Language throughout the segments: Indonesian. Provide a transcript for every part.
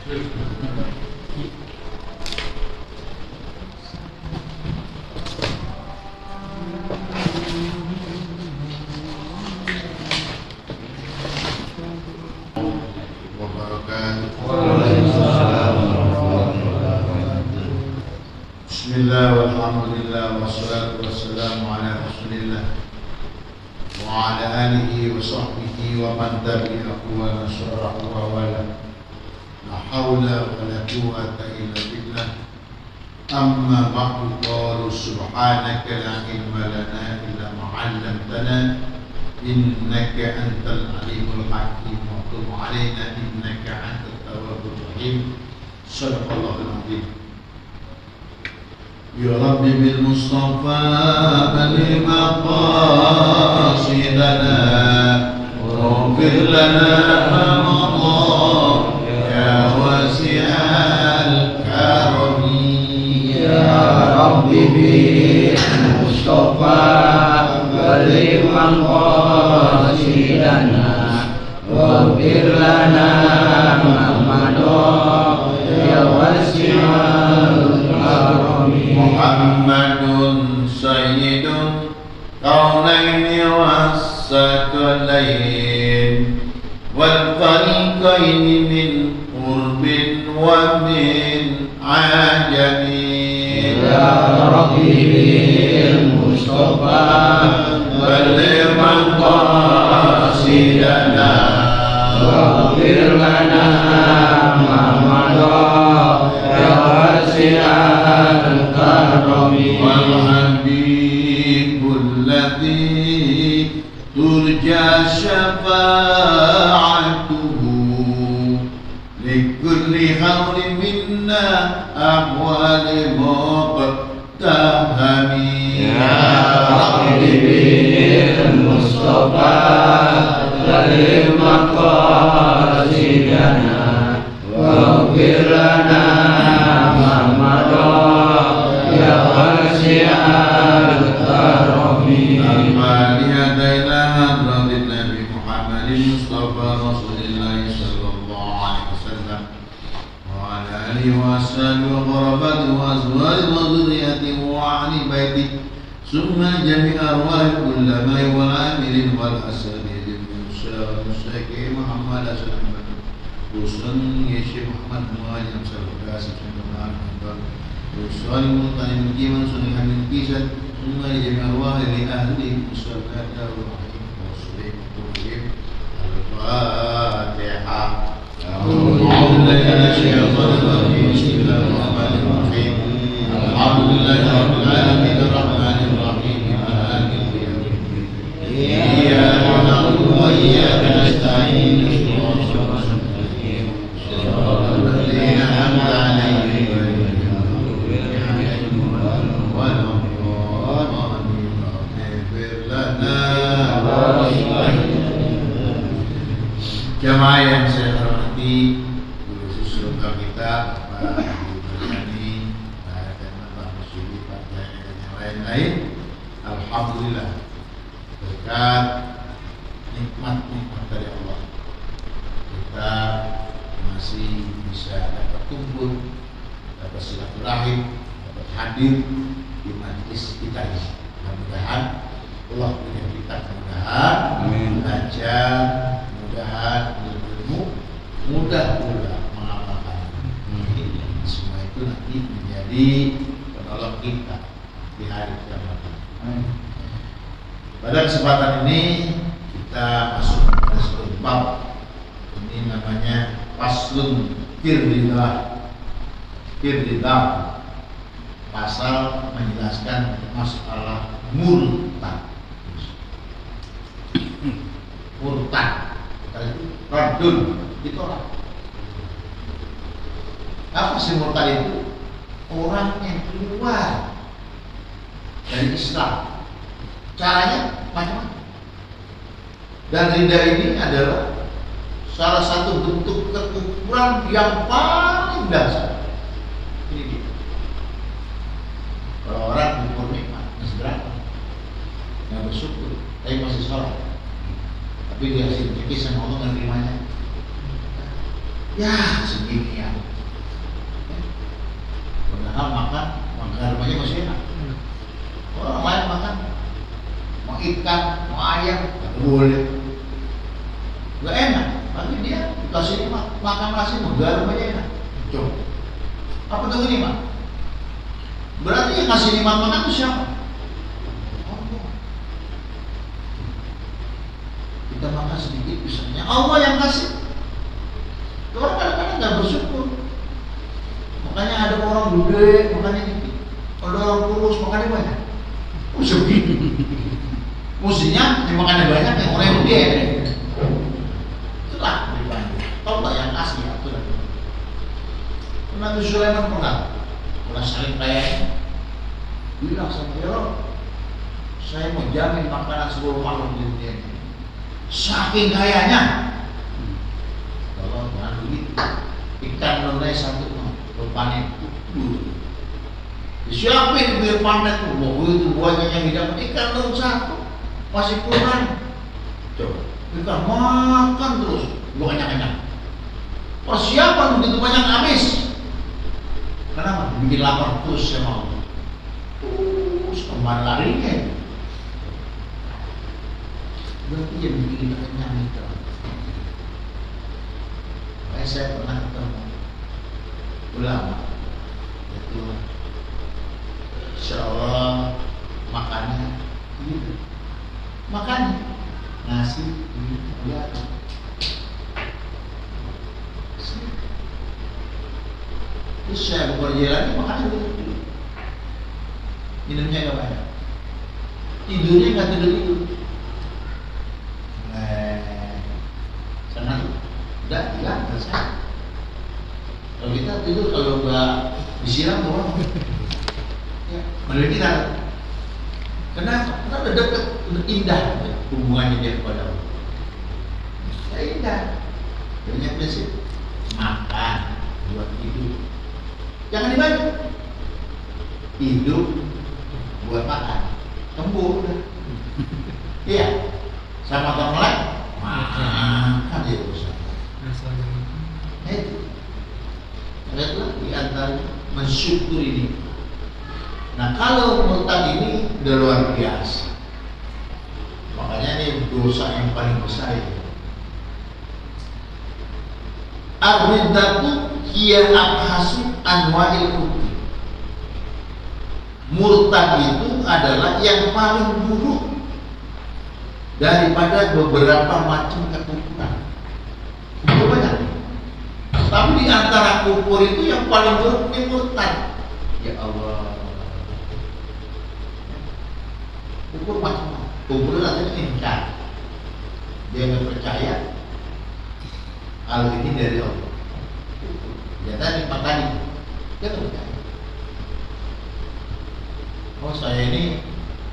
Bismillah walhamdulillah wassalatu wassalamu ala rasulillah wa ala alihi wa sahbihi wa man tabi'ahu wa nasarahu wa wala la hawla wa la quwwata illa billah amma ba'du qalu subhanaka la ilma lana illa ma 'allamtana innaka antal alimul hakim wa tub 'alaina innaka antat tawwabur rahim sadaqallahul azim. Ya Rabbi bil Mustafa balligh maqasidana waghfir lana ma madha ya wasi'al karami. Ya Rabbi bil Mustafa balligh maqasidana waghfir lana ma madha ya wasi'al karami. Muhammadun sayyidun kaunaini wassaqalain wal fariqaini min qurbin wa min ajamin. Ya Rabbi bil Mustafa balligh maqasidana waghfir lana ma madha ya wasi'al karami. wal habibul ladzi turja syafa'atuhu likulli hawlin minna ahwali muqtahami. Ya Rabbi bil Mustafa balligh maqasidana waghfir lana ma madha ya wasi'al karami. Al-Maliyah Dailah Hadrat Nabi Muhammadin Mustafa Rasulullah sallallahu alaihi wasallam wa ala alihi wa ashabihi wa qarabatihi wa azwajihi wa dhurriyyatihi wa ahli baitihi summa jami' arwah ulama wal amilin wal asatidh min syekh Muhammad sallallahu Usun Syekh Muhammad Muhammad sallallahu alaihi wasallam Usul Mutanim Jiman Sunnah Amin Kisah summa jami' arwah li ahli musallata wa rahim wa sallim al-Fatihah. أعوذ بالله من الشيطان الرجيم بسم الله الرحمن الرحيم الحمد لله رب العالمين الرحمن الرحيم مالك يوم الدين إياك نعبد وإياك نستعين صراط الذين أنعمت عليهم غير المغضوب عليهم ولا الضالين اغفر لنا. Jamaah yang saya hormati, guru susul kita, Pak Ibu Berkani, Pak Kemen, Pak Musyidi, Pak Jaya, dan yang lain-lain. Alhamdulillah, berkat nikmat-nikmat dari Allah, kita masih bisa dapat kumpul, dapat silaturahim, dapat hadir di majlis kita ini. Mudah-mudahan Allah berikan kita kemudahan, belajar, mudahan berilmu, mudah pula mengamalkan. Semua itu nanti menjadi penolong kita di hari kiamat. Pada kesempatan ini kita masuk pada satu bab. Ini namanya faslun firdidah. Pasal menjelaskan masalah murtad. Radun ditolak. Apa sih murtad itu? Orang yang keluar dari Islam. Caranya macam-macam. Dan ridha ini adalah salah satu bentuk kekufuran yang paling dasar. Ini dia. Kalau orang bersyukur nikmat, masih berapa? Yang bersyukur, tapi masih sholat. Tapi dia hasil rezeki sama Allah dan terimanya. Ya segini ya. Padahal makan garmanya masih enak. Orang lain makan mau ikan, mau ayam, nggak boleh. Nggak enak. Tapi dia dikasih makan nasi mau garmanya enak. Coba. Apa tuh ini, Pak? Berarti yang kasih nikmat makan itu siapa? Allah. Kita makan sedikit pisangnya, Allah yang kasih. Orang kadang-kadang nggak bersyukur. Makanya ada orang gede makannya dikit, ada orang kurus makannya banyak. Oh sedih. Mestinya yang makannya banyak yang orang yang gede. Itulah dibantu. Allah yang kasih aturan. Nabi Sulaiman pernah saling kaya bilang sama Allah, saya mau jamin makanan seluruh makhluk di dunia ini. Saking kayanya. Kalau jangan begitu, ikan lele satu panen disiapin biar panen tuh, itu buahnya yang didapat ikan lele satu masih kurang. Coba ikan makan terus, banyak-banyak. Persiapan begitu banyak habis. Kenapa? Bikin lapar terus sama Allah. Terus kemana larinya? Berarti yang bikin kita kenyang itu. Saya pernah ketemu ulama itu, insya Allah makannya gitu, makannya nasi gitu, terus saya bekerja lagi makannya gitu, minumnya nggak banyak, tidurnya nggak tidur, senang. Udah, selesai. Kalau kita tidur kalau nggak disiram doang, ya, menurut kita. Kenapa? Karena udah dekat, udah indah hubungannya dia kepada Allah. Ya indah. Banyak prinsip. Makan buat hidup. Jangan dibagi. Hidup buat makan. Tembur udah. Iya. Sama orang lain. Makan dia usaha. Itu adalah di antara mensyukur ini. Nah kalau murtad ini udah luar biasa. Makanya ini dosa yang paling besar ini. Ar-riddatu hiya abhasu anwa'il kufri. Murtad itu adalah yang paling buruk daripada beberapa macam kekufuran. Itu banyak. Tapi di antara kufur itu yang paling buruk ini murtad. Ya Allah. Kufur macam-macam. Kufur artinya ingkar. Dia nggak percaya hal ini dari Allah. Ya tadi Pak tadi dia nggak percaya. Oh saya ini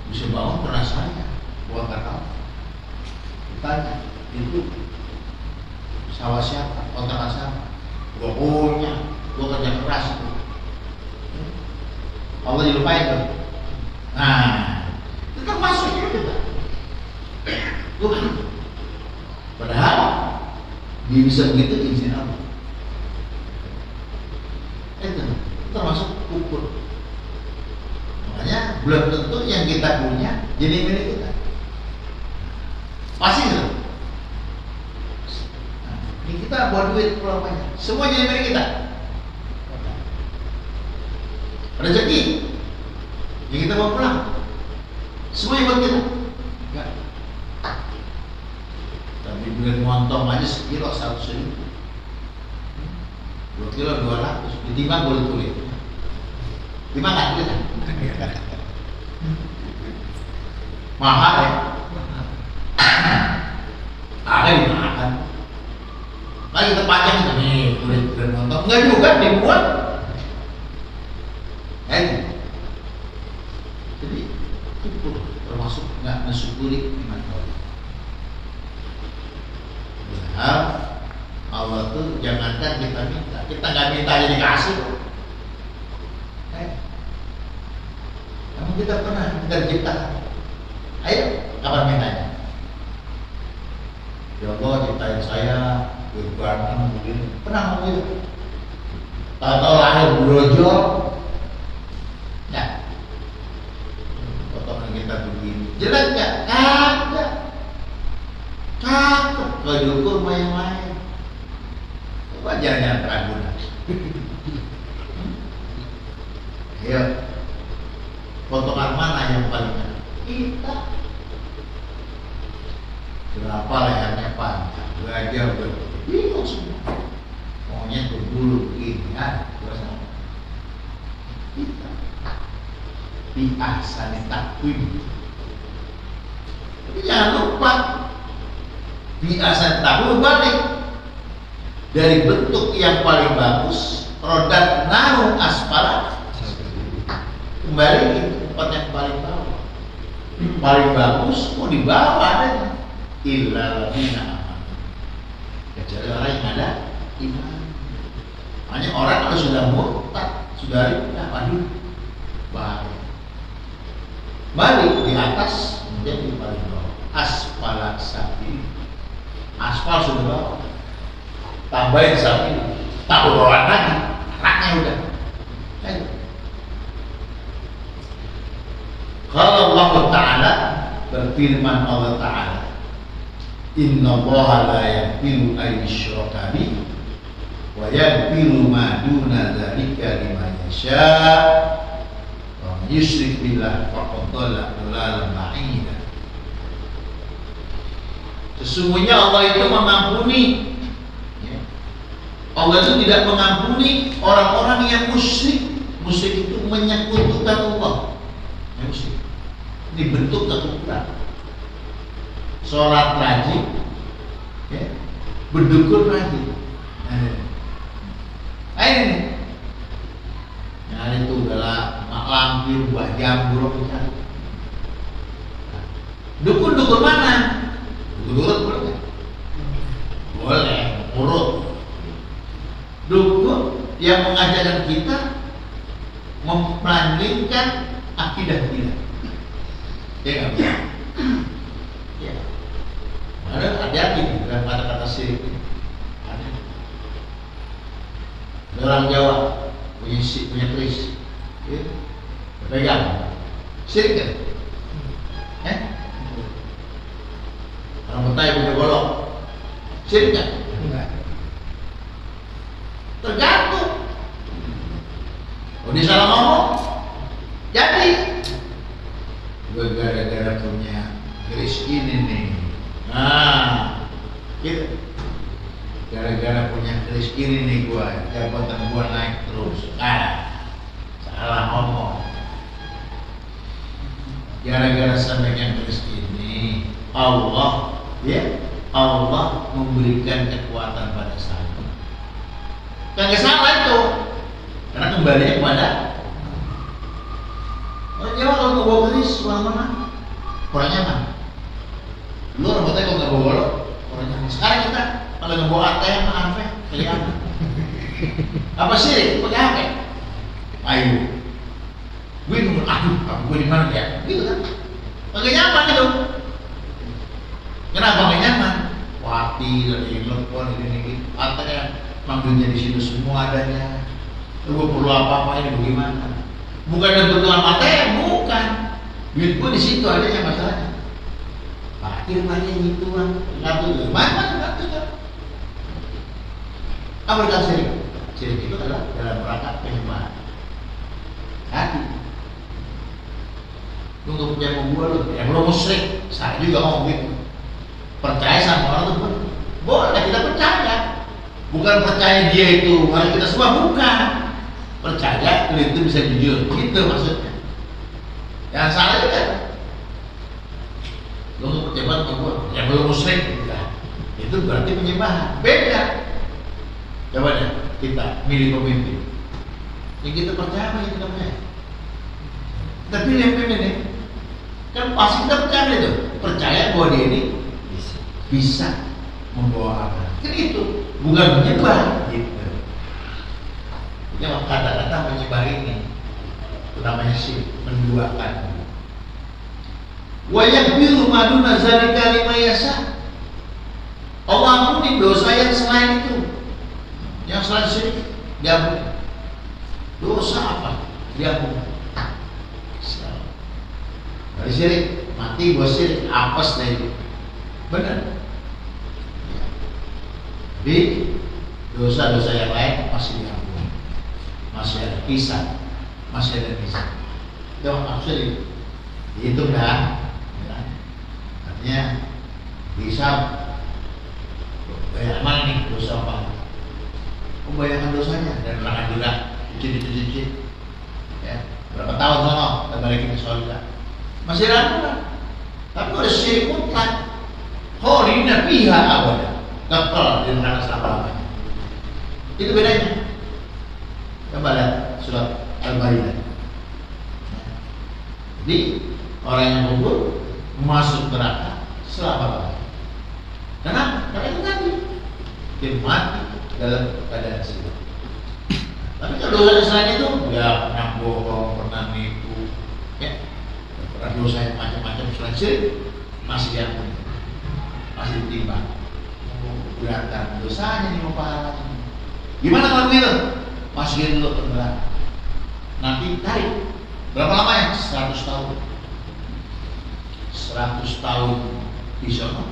bisa bangun pernah saya buang kapal. Ditanya itu sawah siapa? Kontrakan siapa? Gua punya, gua kerja keras itu. Allah dilupain tuh. Nah, itu termasuk juga. Padahal dia bisa begitu izin Allah. Itu termasuk kufur. Makanya belum tentu yang kita punya jadi milik kita. Pasti itu. Ini kita buat duit pulang banyak. Semua jadi milik kita. Rezeki yang kita bawa pulang, semuanya buat kita. Enggak. Tapi duit montong aja sekilo 100.000, 2 kilo 200, ditimbang boleh kulit. Dimakan kita. Mahal ya. Ada dimakan. Lagi kita pajang itu nih kulit montong. Enggak juga dibuat. Jadi itu termasuk nggak mensyukuri nikmat Allah. Padahal Allah tuh jangankan kita minta, kita nggak minta jadi kasih. Namun kita pernah terciptakan. Ayo, kapan mintanya? Ya Allah ciptain saya Berbanteng begini. Pernah ngomong gitu? Tahu-tahu lahir brojol. Ya. Potongan kita begini. Jelek nggak? Kagak. Cakep. Kalau diukur main-main. Coba jangan Ragunan. Ayo. Potongan mana yang paling enak? Kita. Berapa lehernya panjang? Belajar bingung semua. Maunya berbulu ini ya, sama. Kita. Biasa takwim. Tapi jangan lupa biasa takwim balik. Dari bentuk yang paling bagus, rodat naruh aspalan kembali ke tempat yang paling bawah. Paling bagus mau dibawa adanya. Illa bina aman. Kecuali orang yang ada iman. Hanya orang kalau sudah murtad, sudah rindah, aduh, balik. Balik di atas, kemudian di paling bawah. Aspalan sapi. Aspal sudah bawah. Tambahin sapi, tak berolah lagi, anaknya udah. Ayo. Kalau Allah Ta'ala berfirman Allah Ta'ala, Inna Allaha la yaghfiru an yushraka bihi wa yaghfiru ma duna dzalika liman yasha wa man yusyrik billah faqad dhalla dhalalan ba'ida. Sesungguhnya Allah itu mengampuni, Allah itu tidak mengampuni orang-orang yang musyrik. Musyrik itu menyekutukan Allah. Yang musyrik dibentuk kekufuran. Sholat rajin, ya, berdukun rajin. Nah ini, nah itu adalah mak lampir, buah jambu, nah, dukun mana? Dukun urut boleh? Boleh, urut. Dukun yang mengajarkan kita memelanggungkan akidah kita. Ya nggak bisa. Ya. Ada hati-hati dengan kata-kata syirik ini. Ada. Orang Jawa punya keris, ya. Pegang. Syirik kan? Orang Betawi punya golok. Syirik kan? Enggak. Tergantung. Kalau dia salah ngomong, jadi gue gara-gara punya keris ini nih. Nah, gitu. Gara-gara punya keris ini nih gue, jabatan gue naik terus. Salah ngomong. Gara-gara sampeyan keris ini, Allah memberikan kekuatan pada saya. Kan gak salah itu, karena kembalinya kepada orang Jawa. Kalau nggak bawa keris mana kurang nyaman. Lu orang Betawi kalau nggak bawa golok kurang nyaman. Sekarang kita kalau nggak bawa ATM apa kelihatan. Apa sih pakai apa? Ayo gue nunggu, aduh gue di mana ya, gitu kan. Nggak nyaman itu. Kenapa nggak nyaman? Wati dari telepon ini ATM manggilnya di situ semua adanya. Gue perlu apa-apa ini bagaimana? Bukan kebutuhan ATM, bukan. Duit gue di situ adanya masalahnya. Parkir banyak gitu kan. Kartu mana kan? Apa itu syirik? Syirik itu adalah dalam rangka penyembahan. Hati. Lu nggak percaya sama gue lu, ya lu musyrik. Saya juga ngomong gitu. Percaya sama orang itu boleh, kita percaya. Bukan percaya dia itu harus kita semua, bukan. Percaya itu bisa jujur, gitu maksudnya. Yang salah itu kan, lu nggak percaya sama gue, ya belum musyrik. Itu berarti penyembahan. Beda. Coba deh kita milih pemimpin. Yang kita percaya apa yang kita percaya? Kita pilih yang pemimpin nih. Kan pasti kita percaya itu. Percaya bahwa dia ini bisa membawa amanah. Kan itu bukan menyembah gitu. Yang kata-kata menyembah ini itu namanya syirik, menduakan. Wa yaghfiru ma duna zalika liman yasha. Allah ampuni dosa yang selain itu, yang selain syirik diampuni. Dosa apa? Diampuni. Dari syirik, mati gua syirik, apes deh itu. Benar. Jadi dosa-dosa yang lain masih diampuni, masih ada kisah, masih ada kisah. Itu maksudnya dihitung dah. Artinya hisab. Banyak mana nih dosa apa? Membayangkan dosanya dan neraka juga, cicit. Ya, berapa tahun sono kita balikin ke surga. Masih ragu. Tapi kalau syirik mutlak, kholidina fiha abada, kekal di neraka selama-lamanya. Itu bedanya. Coba lihat surat Al-Baqarah. Jadi orang yang kubur masuk neraka selama-lamanya. Kenapa? Karena itu tadi dia mati dalam keadaan syirik. Tapi kalau dosa selain itu, ya pernah bohong, pernah nipu, ya pernah dosa yang macam-macam selain syirik, masih diampuni, masih ditimbang. Beratkan dosanya nih mau pahalanya. Gimana kalau begitu? Masukin dulu ke neraka. Nanti tarik. Berapa lama ya? 100 tahun. 100 tahun di sana.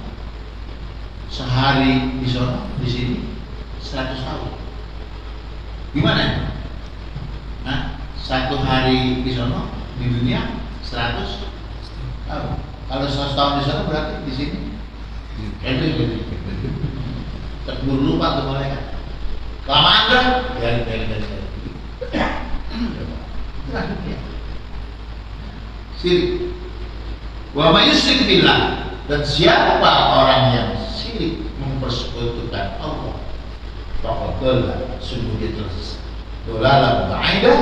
Sehari di sana, di sini 100 tahun. Gimana? Nah, 1 hari di sana di dunia 100 tahun. Kalau 100 tahun di sana berarti di sini. Gitu. Terburu lupa tuh mereka. Kelamaan kan? Dari. Syirik. Wa may yusyrik billah, dan siapa orang yang syirik mempersekutukan Allah, faqad dhalla, sungguh dia telah sesat. Dhalalan ba'idah,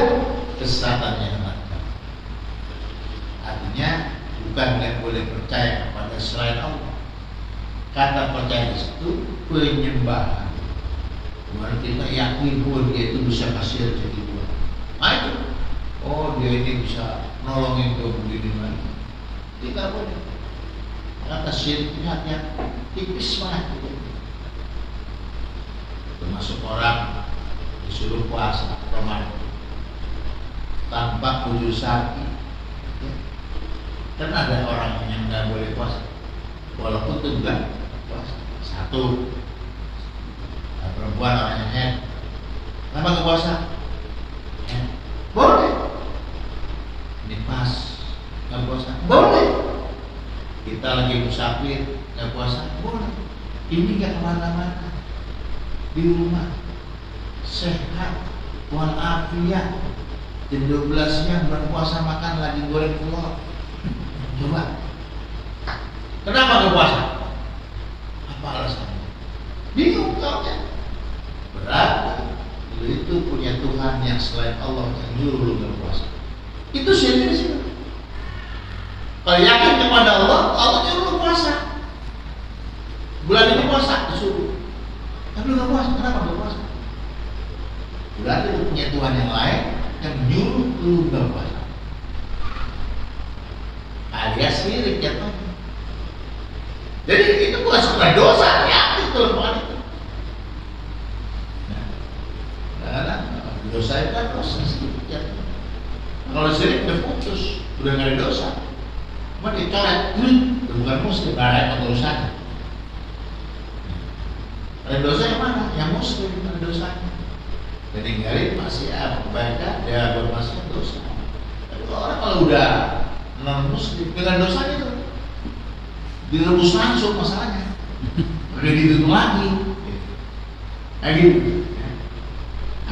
kesesatan yang matang. Artinya bukan yang boleh percaya kepada selain Allah. Kata percaya itu penyembahan. Bukan kita yakin pun dia itu bisa kasih rezeki gua. Nah itu, oh dia ini bisa nolongin gua begini lagi. Tidak boleh. Kata syiriknya tipis banget gitu. Termasuk orang disuruh puasa Ramadan tanpa khusyuk sakit. Ya. Dan ada orang yang nggak boleh puasa, walaupun itu enggak puasa. Satu, perempuan orangnya head, kenapa nggak puasa? Boleh. Ini pas nggak puasa, boleh. Kita lagi musafir nggak puasa, boleh. Ini nggak kemana-mana, di rumah sehat walafiat. Jam 12-nya berpuasa makan lagi goreng telur. Coba, kenapa nggak puasa? Apa alasannya? Bingung kau ya. Berarti lu itu punya Tuhan yang selain Allah yang nyuruh lu berpuasa. Itu syirik di situ. Kalau yakin kepada Allah, Allah nyuruh lu puasa. Bulan ini puasa disuruh. Tapi lu nggak puasa, kenapa nggak puasa? Berarti lu punya Tuhan yang lain yang nyuruh lu berpuasa. Alias syirik ya Tuhan. Jadi itu bukan sekedar dosa, ya itu bukan itu. Dosa itu kan dosa sedikit ya. Kalau syirik udah putus, udah nggak ada dosa. Cuma dicoret, itu bukan muslim, nggak ada urusannya. Ada dosa yang mana? Yang muslim ada dosanya. Jadi ninggalin masih kebaikan, dia bermaksiat dosa. Tapi orang kalau udah non muslim dengan dosanya itu direbus langsung masalahnya, udah dihitung lagi. Nah gitu.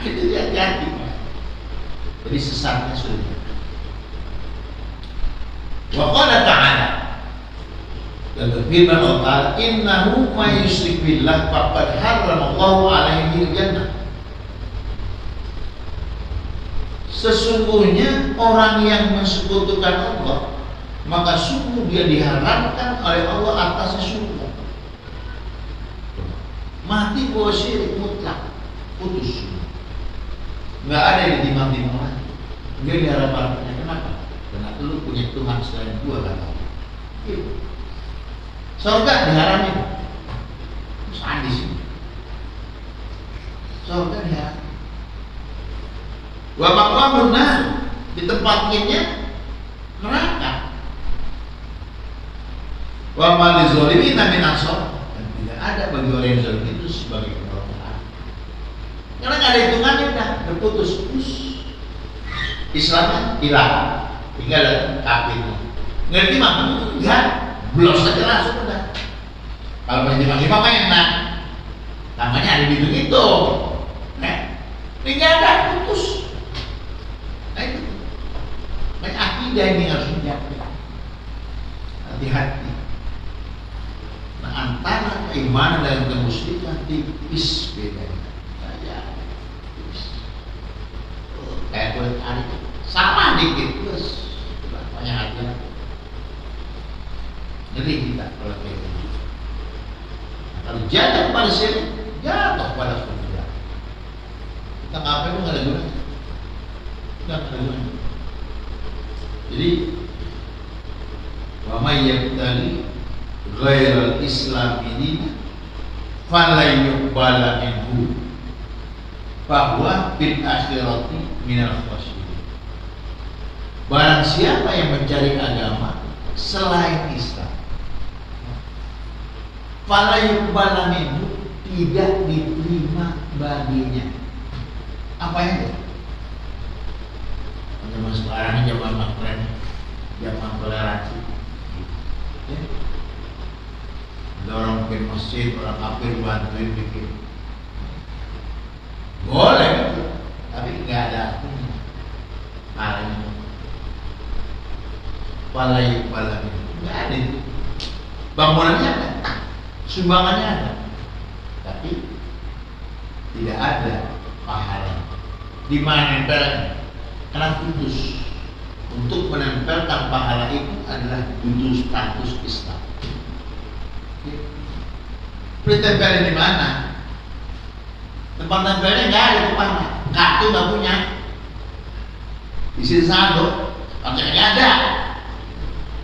Itu hati-hati. Jadi sesatnya sudah. Wa qala ta'ala, dan firman Allah Ta'ala, innahu may yusyrik billah faqad harramallahu alaihi al-jannah. Sesungguhnya orang yang mensekutukan Allah, maka sungguh dia diharamkan oleh Allah atasnya surga. Mati bawa syirik mutlak, putus. Nggak ada yang ditimbang-timbang lagi. Dia diharapkan. Kenapa? Karena lu punya Tuhan selain gua, kata Allah. Gitu. Surga diharamin. sadis. Surga ya. Wa maqamun nar, ditempatkannya neraka. Wa ma lizalimin min ansar, dan tidak ada bagi orang yang zalim itu sebagai penolong. Karena nggak ada hitungannya, udah berputus. Islamnya hilang, tinggal kafirnya. Ngerti mah? Enggak, blos aja langsung udah. Kalau masih mah enak, namanya ada di itu. Ini nggak ada, putus. Nah itu, banyak akidah ini harus dijaga. Hati-hati. Nah antara keimanan dan kemusyrikan tipis bedanya. Kayak kulit ari sama dikit terus banyak hati-hati. Ngeri kita kalau kayak gitu. Kalau jatuh pada sini, jatuh pada surga. Kita ngapain itu nggak ada gunanya, nggak ada gunanya. Jadi, wa may yabtaghi ghairal islami dinan fala yuqbala minhu bahwa bil akhirati minal khasirin. Barang siapa yang mencari agama selain Islam, fala yuqbala minhu, tidak diterima baginya. Apa itu? Zaman sekarang zaman makren, zaman toleransi. Ya. Ada orang bikin masjid, orang kafir bantuin bikin. Boleh, tapi nggak ada artinya. Paling palai nggak ada itu. Bangunannya ada, sumbangannya ada, tapi tidak ada pahala. Di mana nempelnya? Karena putus. Untuk menempelkan pahala itu adalah butuh status Islam. Ditempelin di mana? Tempat tempelnya nggak ada kemana, kartu nggak punya, isi saldo, kartunya nggak ada,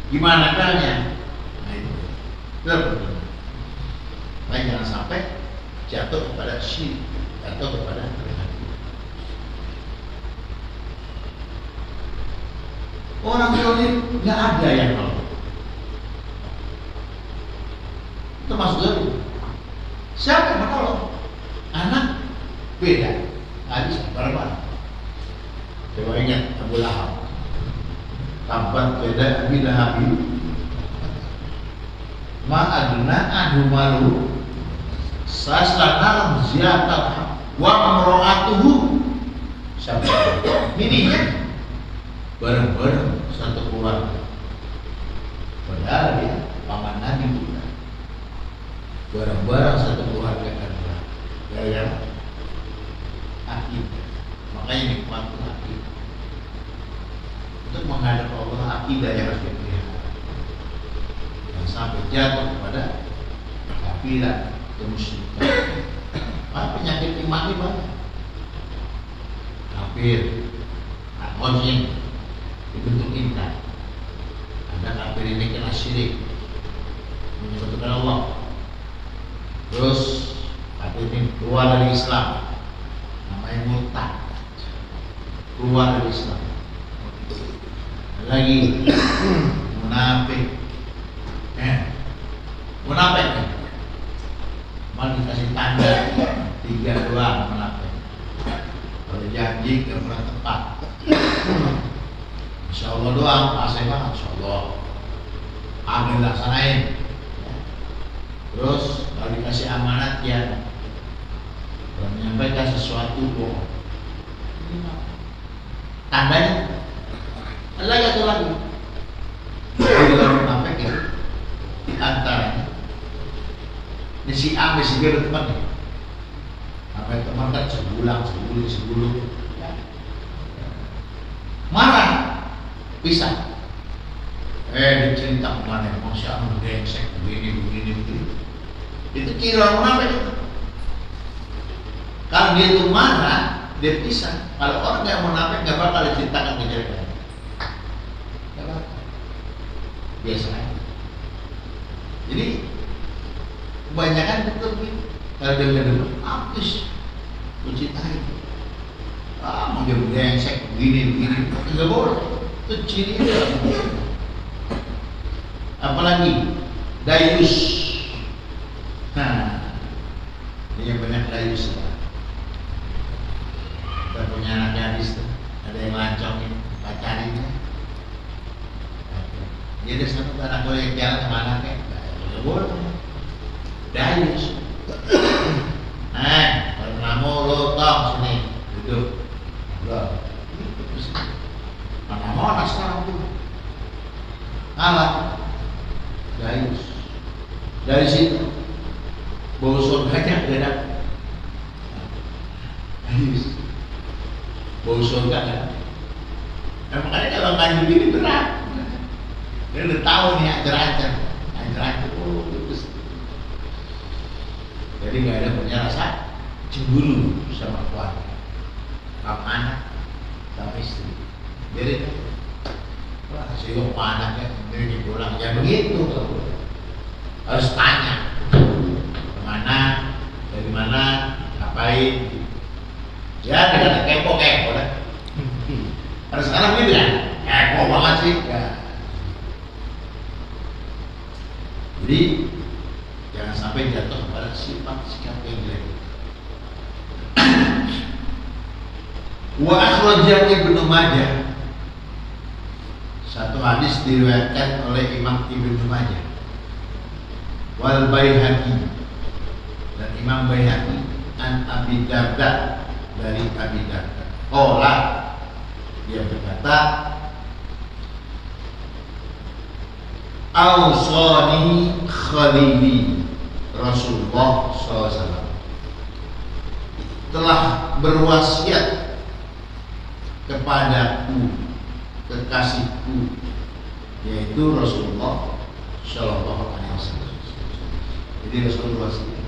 gimana tempelnya? Nah itu, betul. Nah jangan sampai jatuh kepada syirik, jatuh kepada kehancuran. Orang zalim nggak ada yang nolong, itu masuk zalim. Siapa yang menolong? Anak beda, nggak bisa bareng-bareng. Coba ingat Abu Lahab, tabat beda Abi Lahab, ma adna adu malu saslanal ziyatal wa amro'atuhu. Siapa? Bininya bareng-bareng satu keluarga. Padahal dia paman Nabi kita. Bareng-bareng satu keluarga kan. Ya, akidah. Makanya nikmatkan akidah. Untuk menghadap Allah, akidah yang harus dipelihara. Dan sampai jatuh kepada kafiran, kemusyrikan. Penyakit iman ini banyak. Kafir, konsin, dibentuk intan. Ada kafir ini kena syirik, menyebutkan Allah. Terus kafir ini keluar dari Islam, namanya murtad, keluar dari Islam. Lagi munafik, munafik nih, mau dikasih tanda 3 doang munafik. Kalau janji gak pernah tepat. Insya Allah doang, pasai banget. Insya Allah, amin laksanain. Terus kalau dikasih amanat ya menyampaikan sesuatu bohong. Tandanya lagi atau lagi dalam munafik itu di antaranya ini si A, si B berteman nih. Apa yang teman kan sebulan marah bisa dia cerita kemana emang si A brengsek begini itu ciri orang munafik itu. Kalau dia itu marah, dia pisah. Kalau orang yang munafik nggak bakal diceritakan kejelekan. Nggak bakal. Biasa aja. Jadi Kebanyakan betul gitu. Kalau dengar habis cuci tahi. Mau dia brengsek begini, nggak boleh. Itu cirinya. Apalagi dayus. Nah, dia banyak dayus. Kita punya anak gadis tuh, ada yang lancongin pacarinnya. Dia ada satu anak boleh jalan sama anaknya, nggak boleh. Dayus. Kalau kamu lo tong sini duduk. Loh, mana mau anak sekarang tuh kalah dayus. Dari situ bau surganya udah dapet. Dayus bau surga kan. Makanya kalau nganjur ini berat. Dia udah tahu nih ajar-ajar. Oh, terus. Jadi nggak ada punya rasa cemburu sama keluarga, sama anak, sama istri. Jadi, wah siapa anaknya ini pulang ya begitu. Harus tanya kemana, dari mana, ngapain. Ya dengan kepo lah. Harus sekarang gitu ya, kepo banget sih. Ya. Jadi jangan sampai jatuh pada sifat sikap yang jelek. Wa akhrajahu Ibnu Majah. Satu hadis diriwayatkan oleh Imam Ibnu Majah. Wal Baihaqi dan Imam Baihaqi an Abi Darda dari Abi Darda. Qala dia berkata, Ausani Khalili Rasulullah SAW telah berwasiat kepadaku kekasihku, yaitu Rasulullah Shallallahu Alaihi Wasallam. Jadi Rasulullah wasiat.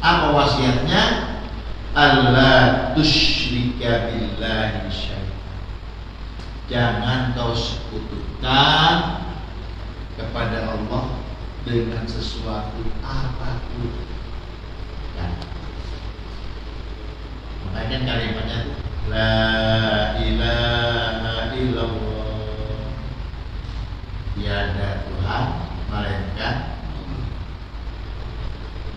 Apa wasiatnya? Allah tusyrika billahi syai'an. Jangan kau sekutukan kepada Allah dengan sesuatu apapun. Makanya kalimatnya La ilaha illallah, tiada Tuhan melainkan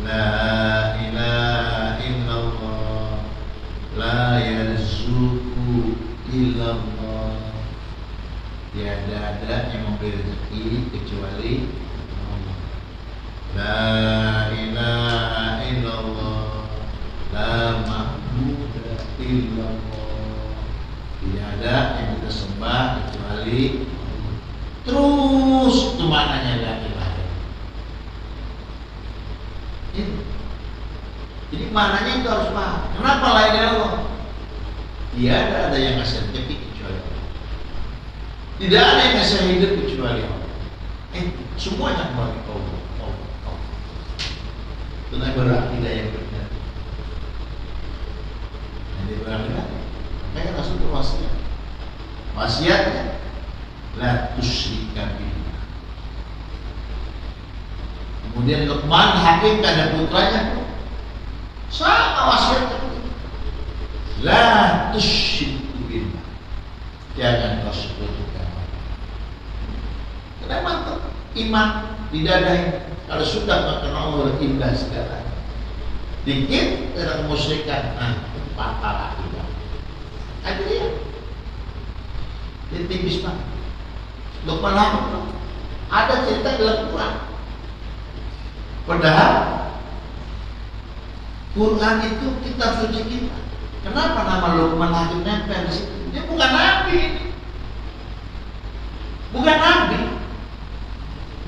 La ilaha illallah, la yarzuqu illallah, tiada ada yang memberi rezeki kecuali Allah. La ilaha illallah, la ma'budu illallah, tidak ada yang kita sembah kecuali Allah. Terus itu maknanya la ilaha. Jadi maknanya itu harus paham. Kenapa la ilaha illallah? Tidak ada yang ngasih rezeki kecuali Allah. Tidak ada yang ngasih hidup kecuali Allah. Semuanya kembali ke Allah. Itu berakidah yang benar. Jadi berakidah. Makanya Rasul berwasiat. Wasiatnya la tusyrika billah. Kemudian Luqman Hakim pada putranya sama wasiatnya. La tusyriku billah. Jangan kau sekutukan. Karena mantap iman di dada ini. Kalau sudah mengenal Allah indah segalanya. Dikit ada kemusyrikan, patah akibat. Ada dia. Dia tipis banget. Luqman Hakim ada cerita dalam Quran. Padahal Quran itu kitab suci kita. Kenapa nama Luqman Hakim nempel di situ? Dia bukan nabi, bukan nabi,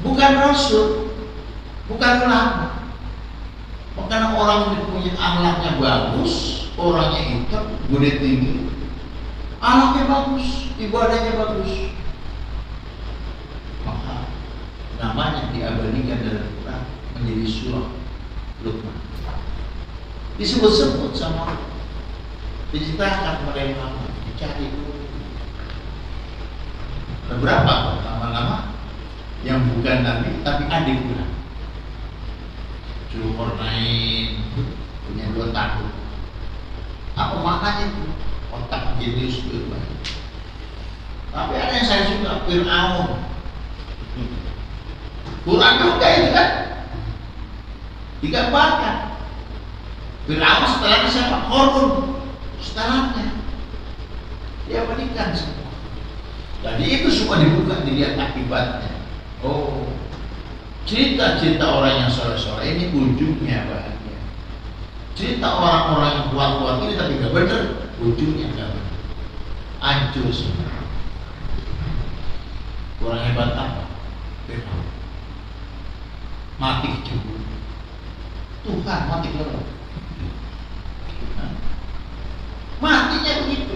bukan rasul, bukan ulama. Karena orang yang punya akhlaknya bagus, orangnya hitam, gede tinggi, akhlaknya bagus, ibadahnya bagus, maka namanya diabadikan dalam Quran menjadi surah Luqman. Disebut-sebut sama diceritakan kepada yang lama, dicari dulu. Ada berapa nama-nama yang bukan nabi tapi ada di Quran? Zulkarnain punya 2 tahun. Apa maknanya itu? Otak jenius itu. Tapi ada yang saya suka, Fir'aun. Quran juga itu kan digambarkan. Fir'aun setelahnya siapa? Korun. Setelahnya dia menikah semua. Jadi itu semua dibuka, dilihat akibatnya. Oh, cerita-cerita orang yang soleh-soleh ini ujungnya bahagia. Cerita orang-orang yang kuat-kuat ini tapi gak bener, ujungnya gak bener, hancur semua. Kurang hebat apa? Fir'aun mati kecebur. Tuhan mati kelelep. Matinya begitu.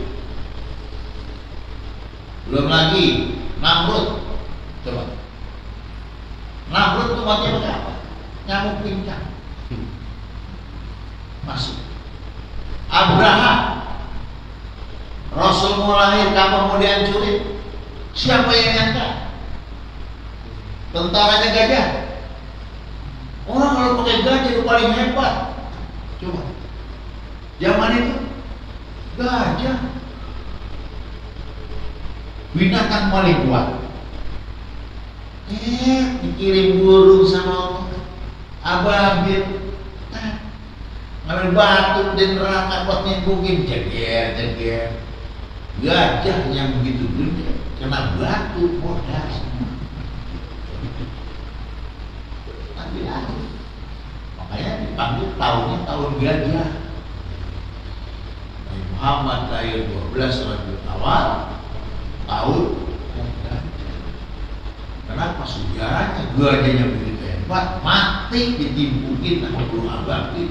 Belum lagi Namrud. Coba, Namrud itu matinya pakai apa? Nyamuk pincang masuk. Abraham, Rasul mau lahir, kamu mau dihancurin. Siapa yang nyangka? Tentaranya gajah. Orang kalau pakai gajah itu paling hebat. Coba, zaman itu gajah binatang paling kuat. Dikirim burung sama ababil, ngambil batu dan neraka buat nyembuhin, jeger. Gajah yang begitu gede kena batu bodas. Nanti lagi, makanya dipanggil tahunnya tahun gajah. Muhammad lahir 12 Rabiul Awal, tahun gajah. Kenapa? Sejarahnya gajahnya begitu hebat, mati ditimpukin sama burung ababil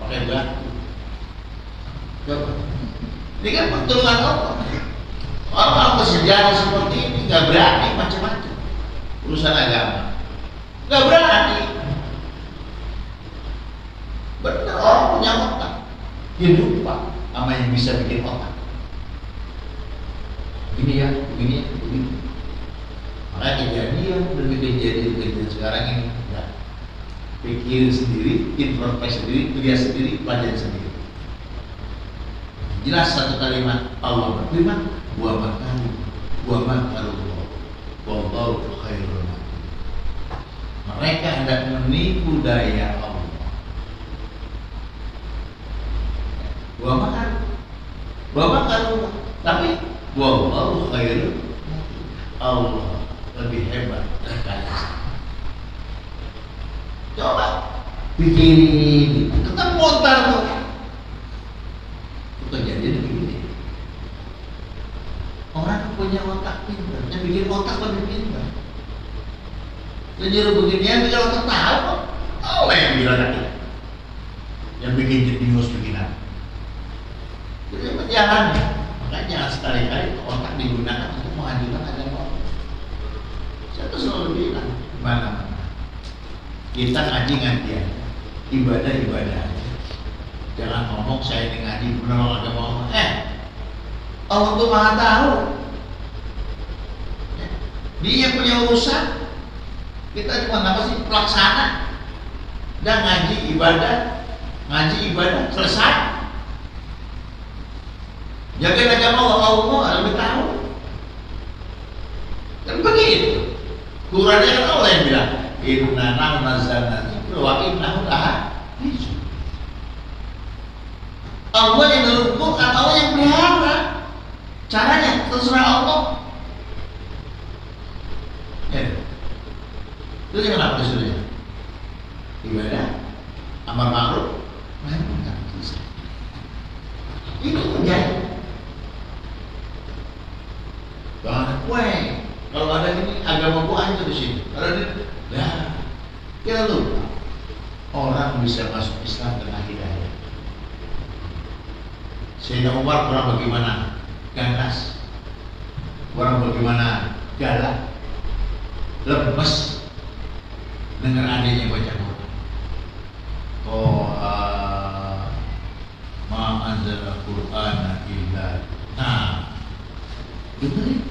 pakai batu. Coba, ini kan pertolongan Allah. Orang bersejarah seperti ini nggak berani macam-macam urusan agama, nggak berani. Benar, orang punya otak, dia lupa sama yang bisa bikin otak. Begini ya, begini. Makanya kejadian sekarang ini, ya, pikir sendiri, introspeksi sendiri, lihat sendiri, pelajari sendiri. Jelas satu kalimat Allah berfirman, wa makaru wallahu khairul makirin. Mereka hendak menipu daya Allah. Wa makaru, tapi wallahu khairul makirin. Allah lebih hebat dan kaya. Coba pikirin, ketemu montar tuh. Kejadian begini. Orang punya otak pintar, yang bikin otak lebih pintar. Sejarah beginian kalau otak tahu kok. Oh, yang bilang kita, yang bikin jenius begini. Jadi berjalan. Makanya jangan sekali-kali otak digunakan untuk menghancurkan agama Allah. Saya tuh selalu bilang, mana kita ngaji aja, ibadah aja. Jangan ngomong saya ini ngaji benar agama Allah. Allah tuh maha tahu. Dia punya urusan. Kita cuma apa sih, pelaksana. Dan ngaji ibadah selesai. Jaga agama Allah lebih tahu. Kan begitu. Qurannya kan Allah yang bilang, inna nahnu nazzalna dzikra wa innahu lahafizun. Allah yang menurunkan, Allah yang pelihara. Caranya terserah Allah. Itu jangan apa disuruhnya? Ibadah, amar ma'ruf, nahi munkar. Itu menjadi. Jangan ada kue. Kalau ada ini agama gua aja di sini. Kalau ini, ya, kita lupa. Orang bisa masuk Islam dengan hidayah. Sayyidina Umar orang bagaimana ganas, orang bagaimana galak, lemes dengar adanya baca Quran. Ma anzala Qur'ana illa. Nah, dengerin,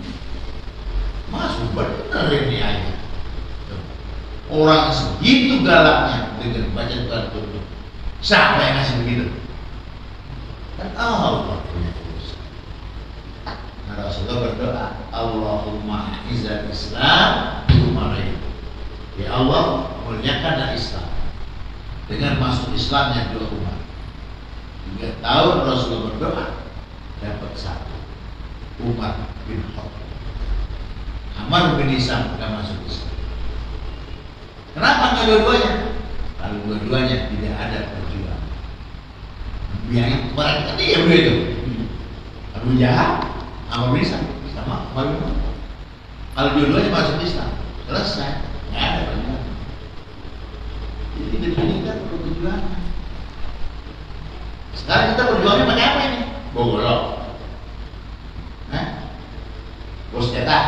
masuk bener ini aja. Orang segitu galaknya dengan baca Quran tutup. Siapa yang ngasih begitu? Kan Allah punya urusan. Nah, Rasulullah berdoa, Allahumma izzal Islam bi'umarain. Ya Allah, muliakanlah Islam dengan masuk Islamnya 2 umat. 3 tahun Rasulullah berdoa, dapat 1, Umar bin Khattab. Amr bin Hisam tidak masuk Islam. Kenapa nggak dua-duanya? Kalau dua-duanya tidak ada perjuangan. Biarin mereka dia begitu. Abu Jahal, Amr bin Hisam sama Umar bin Khattab. Kalau dua-duanya masuk Islam, selesai, nggak ada perjuangan. Jadi ini kan perlu perjuangan. Sekarang kita berjuangnya pakai apa ini? Bogolok, bos cetak,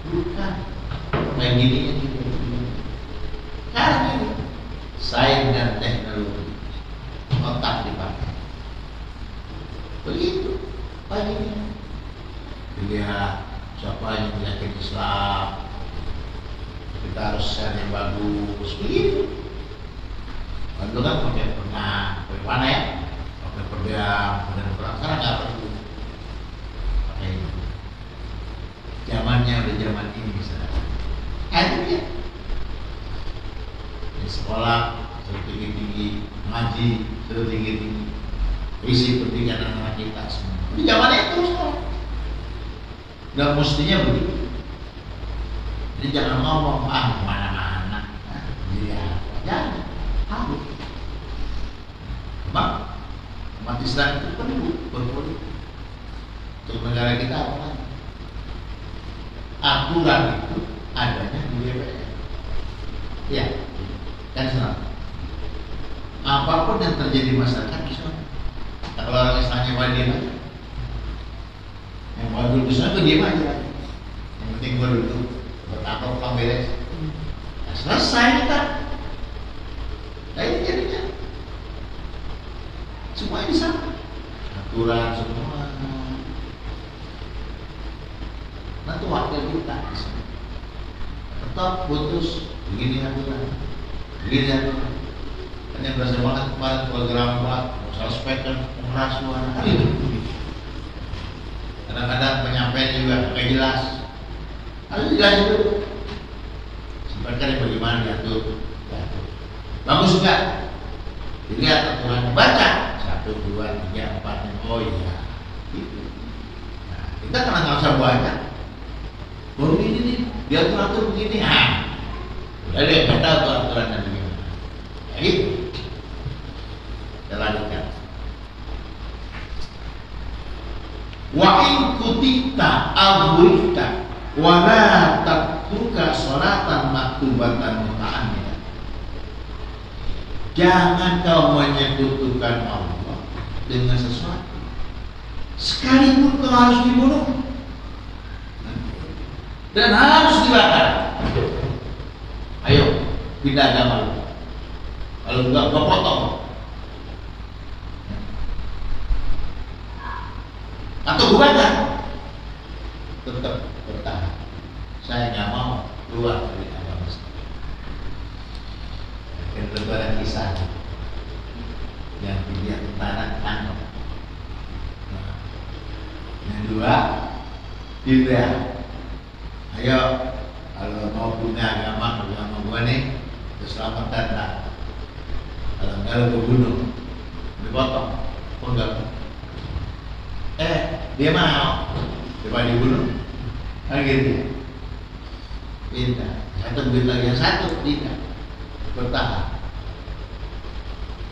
bukan main gini gitu. Karena ini sains dan teknologi, otak dipakai. Begitu, paginya. Lihat siapa yang yakin Islam, kita harus share yang bagus. Begitu. Dulu kan pakai mana ya? Pakai pedang, perang. Sekarang nggak perlu. Pakai itu. Zamannya udah zaman ini misalnya. Itu dia. Di sekolah suruh tinggi-tinggi, ngaji suruh tinggi-tinggi, isi pendidikan anak-anak kita semua. Di zamannya itu sekarang. Dan mestinya begitu. Jadi jangan ngomong kemana-mana. Iya, jangan. Harus. Bang, umat Islam itu perlu berpolitik. Untuk negara kita apa? Aturan itu adanya di DPR. Ya, kan senang. Apapun yang terjadi di masyarakat bisa. Kalau orang Islamnya wajib aja. Yang wajib besar itu diam aja. Yang penting berduduk, bertakwa, beres. Nah, selesai kita. Nah ini jadinya semuanya bisa. Aturan semua. Nanti wakil kita tetap putus begini aturan, begini aturan. Kan yang berasa banget kemarin program buat suspek kan mengeras suara. Kadang-kadang penyampaian juga nggak jelas. Harus jelas itu. Sebenarnya bagaimana diatur. Bagus juga. Dilihat aturan, baca 1, 2, 3, 4, 5. Oh iya, gitu. Nah, kita karena nggak usah banyak. Baru ini nih, diatur begini. Udah deh, kita tahu aturannya begini. Ya gitu. Kita lanjutkan. Wa in kutita al-burita wa la tatruka sholatan maktubatan muta'ammidan. Jangan kau menyekutukan Allah dengan sesuatu, sekalipun kau harus dibunuh dan harus dibakar. Ayo, pindah agama lu. Kalau enggak, gua potong. Atau gua bakar. Tetap bertahan. Saya nggak mau keluar dari agama Islam. Lebaran kisah yang dilihat tanah tangkap. Yang dua, tidak. Ayo, kalau mau punya agama gua nih, keselamatan tak. Kalau enggak lu bunuh, dipotong, enggak. Dia mau, coba dibunuh, kan gitu. Tidak. Atau bilang yang satu tidak bertahan.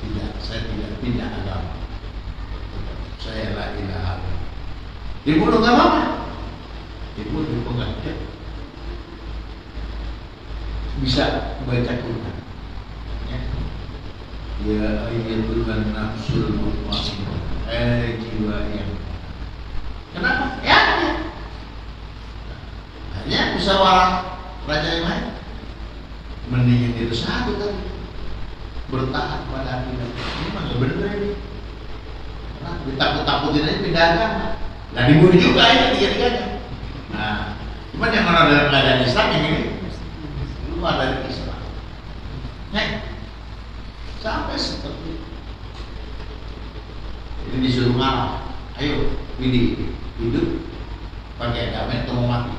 Tidak, saya tidak pindah agama. Saya la ilaha illallah. Dibunuh nggak apa-apa. Dibunuh enggak. Bisa baca Quran. Ya ayyatuhan nafsul mutmainnah. Jiwa yang. Kenapa? Ya. Hanya musyawarah raja yang lain. Mendingan itu satu tadi. Bertahan pada akidah. Ini mah nggak bener ini. Nah, ditakut-takutin aja pindah agama. Nah dibunuh juga ya tiga-tiganya. Nah, cuman yang orang dalam keadaan Islam yang ini keluar dari Islam. Sampai seperti itu. Ini disuruh ngalah. Ayo, Widi, hidup pakai agama atau mau mati?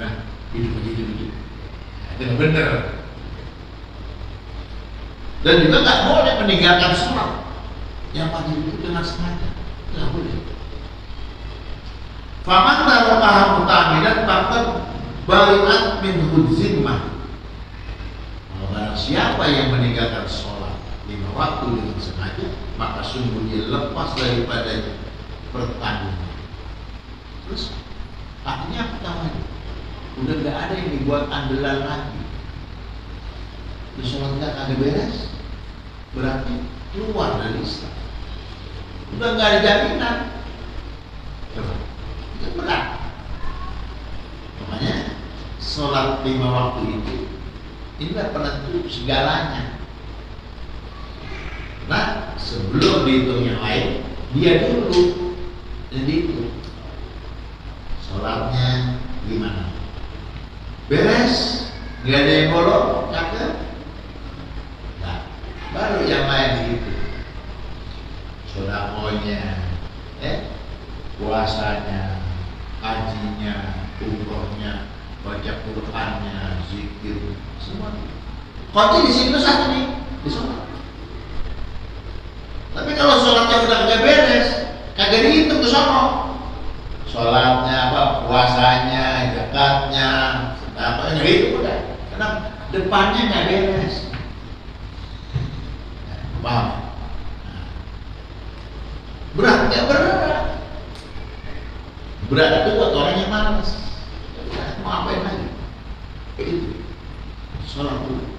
Nah, hidup aja hidup. Itu nggak bener. Dan juga nggak boleh meninggalkan sholat yang wajib itu dengan sengaja. Nggak boleh. Faman tarakaha muta'ammidan faqad bari'at minhu zimmah. Barang siapa yang meninggalkan sholat 5 waktu dengan sengaja, maka sungguh dia lepas daripadanya pertanggungan. Terus artinya apa namanya? Udah nggak ada yang dibuat andalan lagi. Terus sholat nggak ada beres, berarti keluar dari Islam. Udah nggak ada jaminan. Itu berat. Makanya sholat 5 waktu itu inilah penentu segalanya. Nah, sebelum dihitung yang lain, dia dulu yang dihitung. Sholatnya gimana? Beres? Gak ada yang bolong? Cakep? Nah, baru yang lain gitu. Sodakonya, puasanya, hajinya, umrohnya, baca Qur'annya, zikir, semua. Kunci di situ satu nih, di sholat. Tapi kalau sholatnya udah nggak beres, kagak dihitung ke sono. Sholatnya apa, puasanya, zakatnya, apa yang itu udah, karena depannya nggak beres. Paham? Berat, nggak berat. Berat itu buat orang yang malas. Mau apain lagi? Itu sholat dulu,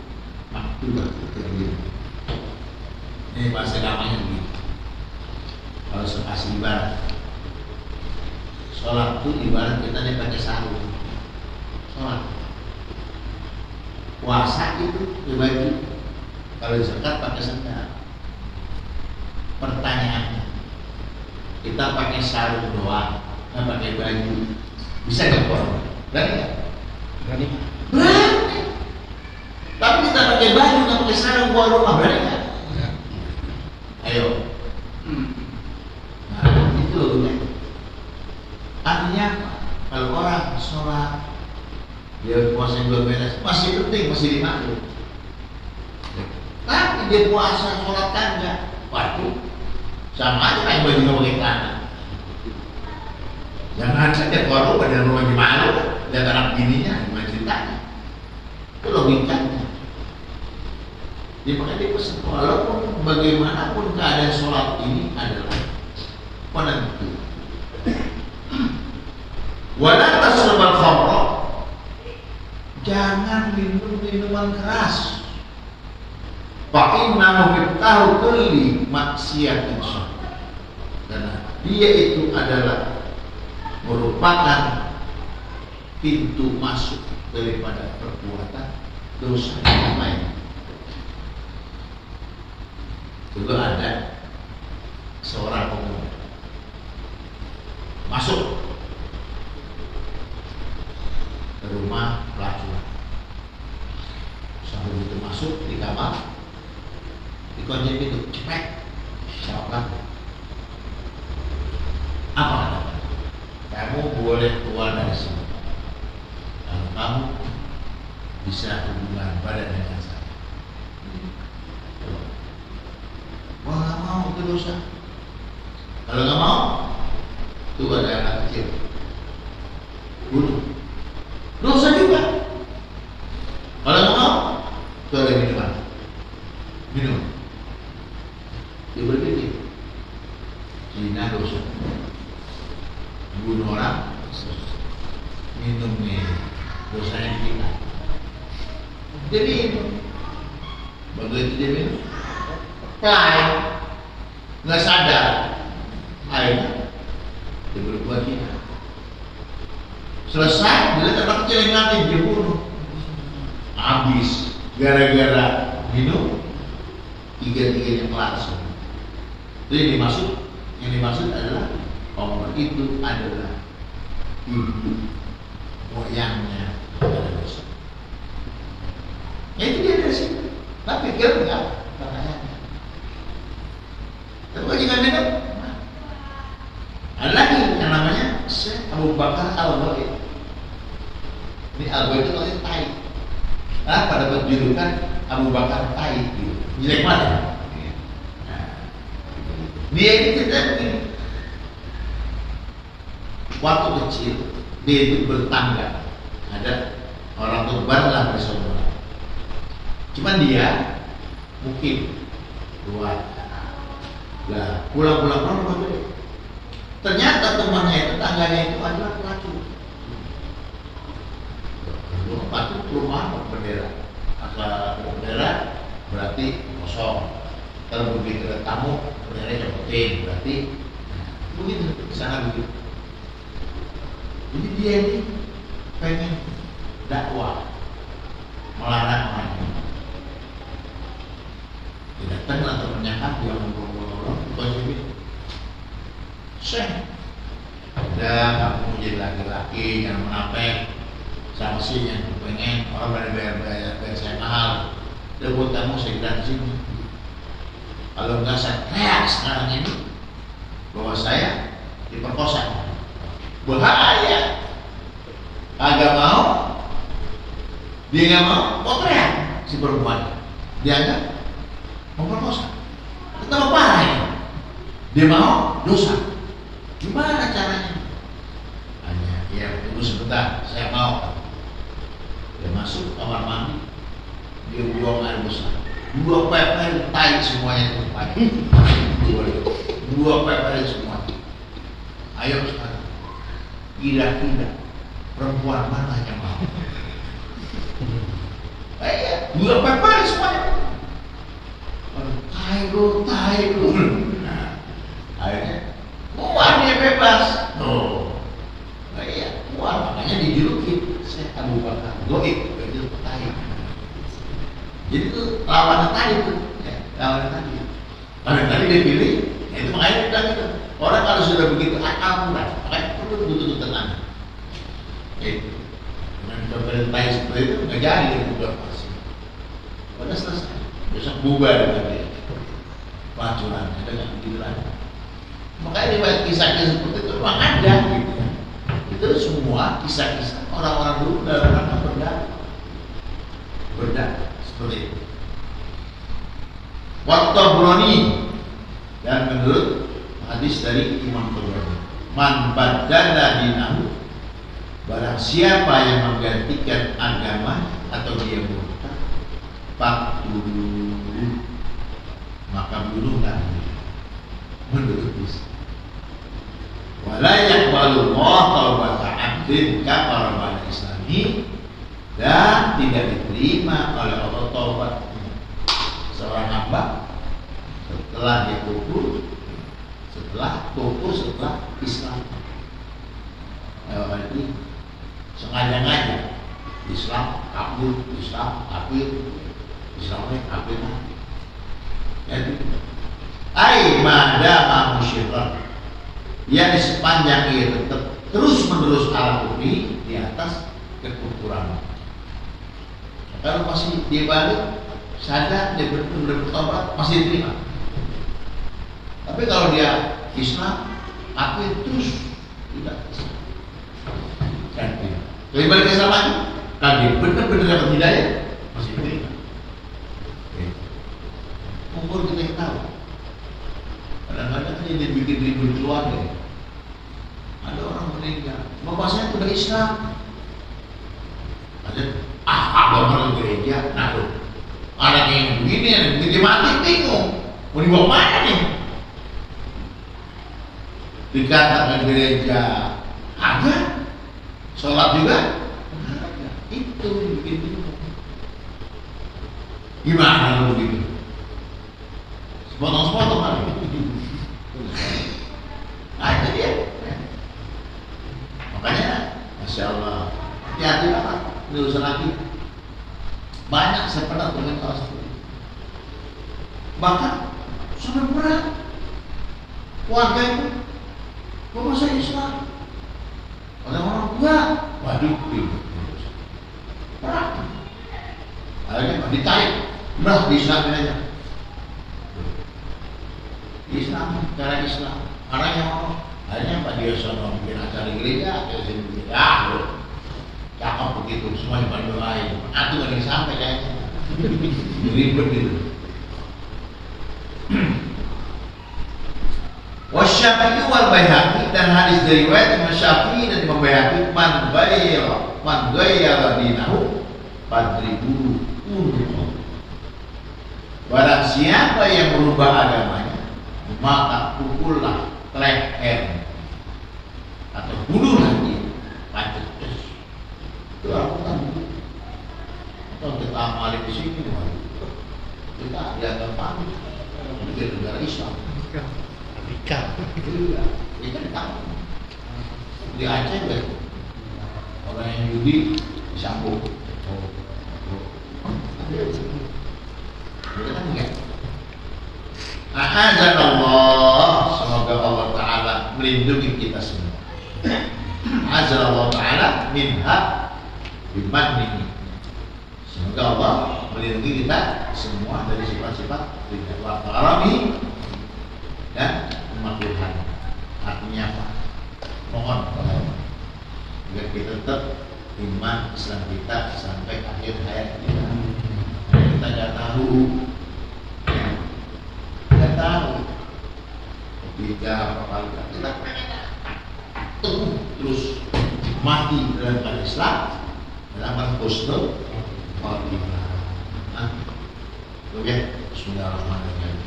maktubat terjadi. Ini bahasa agamanya begini. Kalau sekasih ibarat, sholat itu ibarat kita nih pakai sarung. Sholat, puasa itu dibagi. Kalau zakat pakai sendal. Pertanyaannya, kita pakai sarung doang, nggak pakai baju, bisa nggak korban? Berani nggak? Berani. Berani. Tapi kita pakai baju, nggak pakai sarung keluar rumah, berani nggak? Ayo. Nah, itu loh. Artinya kalau orang sholat, dia puasa belum beres, masih penting, masih dimaklum. Tapi dia puasa, sholat kan enggak, waduh, sama aja kayak baju nggak pakai celana. Jangan saja keluar rumah dari rumah gimana, lihat anak bininya, gimana ceritanya. Itu logikanya. Dia makanya dia pesan, walaupun bagaimanapun keadaan sholat ini adalah penentu. Wala tasrabal khamra, jangan minum minuman keras. Fa innahu miftahu kulli maksiatin. Karena dia itu adalah merupakan pintu masuk daripada perbuatan dosa yang lain. Dulu ada seorang pemuda masuk ke rumah pelacuran. Sambil itu masuk di kamar, dikunci pintu, cepet, siapa pelaku? Apa kata? Kamu boleh keluar dari sini kalau kamu bisa hubungan badan dengan saya. Wah, nggak mau, itu dosa. Kalau nggak mau, itu ada anak kecil, bunuh, dosa juga. Kalau nggak mau, itu ada minuman, minum. Dia berpikir, zina dosa, bunuh orang, minum nih, dosanya kita. Dia minum, begitu dia minum, lain, nggak sadar, akhirnya dia berbuat zina. Selesai, dia lihat anak kecil yang ngatin, dia bunuh. Habis, gara-gara minum, tiga-tiganya langsung. Itu yang dimaksud adalah orang itu adalah ibu moyangnya adalah dosa. Ya itu dia dari situ. Tapi pikir enggak, makanya namanya Syekh Abu Bakar Al-Ghaib. Ini Al-Ghaib itu namanya tai. Nah, pada berjulukan Abu Bakar tai gitu. Jelek banget. Nah, dia ini tidak begini. Waktu kecil dia itu bertangga, ada orang kembar lah bersaudara. Cuman dia mungkin dua lah pulang-pulang gede. Ternyata temannya itu, tangganya itu adalah laki. Waktu rumah bendera, asal bendera berarti kosong. Kalau begitu ada tamu, bendera copotin, berarti begitu, sangat begitu. Jadi dia ini pengen dakwah, melarang orang. Tidak datang atau menyangka dia ngobrol-ngobrol, bukan Syekh, udah kamu jadi laki-laki yang menapek sama sih yang pengen orang bayar saya mahal. Udah buat kamu saya gratis sini. Kalau enggak saya teriak sekarang ini bahwa saya diperkosa. Bahaya. Agak mau, dia nggak mau teriak si perempuan. Dia nggak memperkosa. Betapa parah ya. Dia mau dosa. Gimana caranya? Hanya ya tunggu sebentar, saya mau. Dia masuk kamar mandi, dia buang air besar, 2 pepel tai semuanya itu pagi. 2 pepel semua. Ayo sekarang, kira-kira perempuan mana yang mau? Iya, 2 pepel semuanya. Tai lu. Nah, akhirnya keluar dia bebas. Tuh. Nah, iya, keluar. Makanya dijuluki Syekh Abu Bakar Ghaib, itu tai. Jadi itu lawannya tadi tuh, ya, lawannya tadi. Lawannya tadi dia pilih, ya itu makanya dia bilang gitu. Orang kalau sudah begitu akal murah, makanya perlu butuh tenang. Itu. Dengan pemerintah seperti itu nggak jadi dia buka pasti. Udah selesai. Besok bubar dengan dia. Pacuran, dengan gila. Makanya riwayat kisah-kisah seperti itu memang ada gitu. Itu semua kisah-kisah orang-orang dulu dalam rangka berdakwah seperti itu. Waktu Tabrani dan menurut hadis dari Imam Tabrani, man badala dinahu, barang siapa yang menggantikan agama atau dia murtad, faqtuluhu, maka bunuhlah menurut Islam. Wala yaqbalu taubata 'abdin kafara ba'da islami, dan tidak diterima oleh Allah taubat seorang hamba setelah dia kufur, setelah Islam. Berarti sengaja-ngaja Islam kafir, Islamnya kafir. Jadi madama musyrikan, yakni sepanjang ia tetap terus menerus ala kufri, di atas kekufuran. Kalau masih dia balik sadar, dia benar-benar bertobat, masih diterima. Tapi kalau dia Islam kafir terus tidak Islam, kan dia lebih balik Islam lagi, kalau dia benar-benar dapat hidayah, masih diterima. Umur kita yang tahu. Kadang-kadang kan dia bikin ribut keluarga. Ada orang meninggal, bapak saya sudah Islam. Ada orang gereja, naruh anak yang begini, yang begini mati, bingung mau dibawa mana nih? Dikatakan gereja ada, sholat juga ada. Itu yang bikin bingung. Gimana kalau begitu? Sepotong-sepotong kan? Nah itu dia. Makanya, Masya Allah, hati-hati banget, ini urusan lagi. Banyak saya pernah berkata seperti itu. Bahkan sampai berat keluarga itu, bapak saya Islam, orang-orang tua, waduh, berat. Akhirnya ditarik, udah di-Islamin aja. Islam, cara Islam, anaknya mau, akhirnya Pak biasa bikin acara gereja, ya loh, cakep begitu, semuanya pada doain. Aku nggak ada sampai kayaknya, ribet gitu. Wasyafi'i wal Baihaqi, dan hadis dari riwayat Imam Syafi'i dan Imam Baihaqi, man ghayyara dinahu fadribuhu. Barang siapa yang merubah agamanya, maka pukullah leher atau bunuhlah dia, pacet terus. Itu Al-Quran. Kalau kita amali di sini, kita dianggap panik di negara Islam. Iya, kita tahu. Di Aceh kan, orang yang judi disambung. Kita kan enggak. Azanallah, semoga Allah Ta'ala melindungi kita semua. Azanallah Ta'ala minha bimannihi. Semoga Allah melindungi kita semua dari sifat-sifat tidak warna dan kemakluhan. Artinya apa? Mohon kepada Allah agar kita tetap iman Islam kita sampai akhir hayat kita. Kita nggak tahu, ketika kita teguh terus mati dalam Islam dalam husnul khotimah. Oke, bismillahirrahmanirrahim.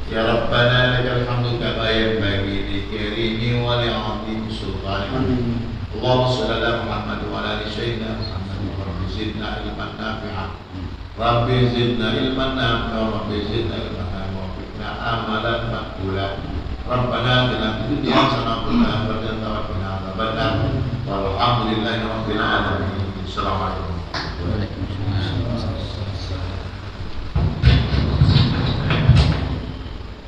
Ya Rabbana lakal hamdu kama yanbaghi li karimi wa li 'azimi sultanik. Allahumma shalli ala Muhammad wa ala ali sayyidina Muhammad wa rabbi zidna ilman nafi'an. Rabbi zidna ilman nafi'an, Rabbi zidna ilman nafi'an wa fiqna amalan maqbulan. Rabbana atina fid dunya hasanah wa qina adzabannar. Walhamdulillahi rabbil alamin. Assalamualaikum.